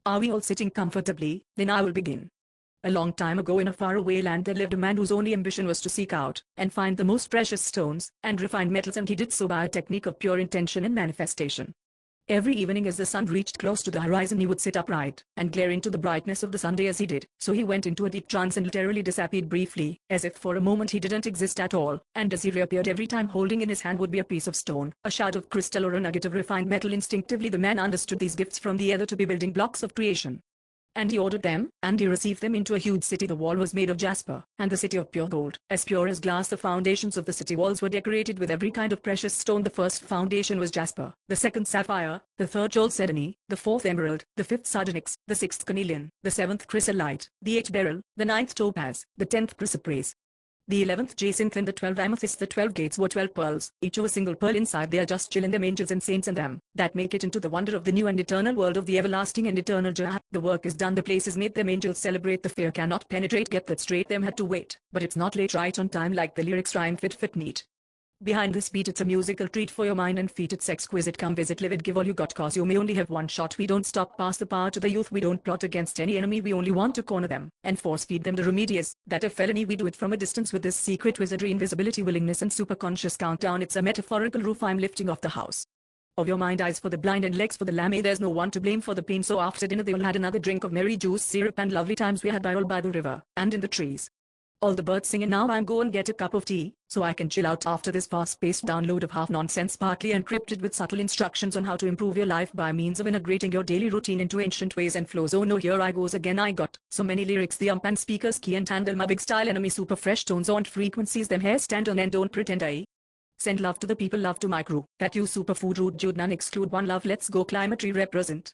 Are we all sitting comfortably? Then I will begin. A long time ago in a faraway land there lived a man whose only ambition was to seek out and find the most precious stones and refined metals, and he did so by a technique of pure intention and manifestation. Every evening as the sun reached close to the horizon he would sit upright and glare into the brightness of the Sunday as he did. So he went into a deep trance and literally disappeared briefly, as if for a moment he didn't exist at all, and as he reappeared every time holding in his hand would be a piece of stone, a shard of crystal, or a nugget of refined metal. Instinctively the man understood these gifts from the Ether to be building blocks of creation. And he ordered them, and he received them into a huge city. The wall was made of jasper, and the city of pure gold, as pure as glass. The foundations of the city walls were decorated with every kind of precious stone. The first foundation was jasper, the second sapphire, the third chalcedony, the fourth emerald, the fifth sardonyx, the sixth carnelian, the seventh chrysolite, the eighth beryl, the ninth topaz, the 10th chrysoprase, the 11th jacinth, and the 12 amethysts. The 12 gates were 12 pearls, each of a single pearl inside. They are just chill in them, angels and saints in them, that make it into the wonder of the new and eternal world of the everlasting and eternal Jah. The work is done, the place is made, them angels celebrate. The fear cannot penetrate. Get that straight, them had to wait, but it's not late. Right on time like the lyrics rhyme, fit neat. Behind this beat it's a musical treat for your mind and feet. It's exquisite. Come visit, live it, give all you got, cause you may only have one shot. We don't stop, pass the power to the youth. We don't plot against any enemy, we only want to corner them and force feed them the remedies that a felony. We do it from a distance with this secret wizardry, invisibility, willingness and superconscious countdown. It's a metaphorical roof I'm lifting off the house of your mind, eyes for the blind and legs for the lame. There's no one to blame for the pain. So after dinner they all had another drink of merry juice syrup, and lovely times we had by all by the river and in the trees. All the birds sing, and now I'm go and get a cup of tea, so I can chill out after this fast-paced download of half-nonsense, partly encrypted with subtle instructions on how to improve your life by means of integrating your daily routine into ancient ways and flows. Oh no, here I goes again. I got so many lyrics, the and speakers key and handle my big style enemy, super fresh tones on frequencies, them hair stand on and don't pretend I send love to the people, love to my crew, that you superfood rude Jude, none exclude, one love, let's go climb a tree, represent.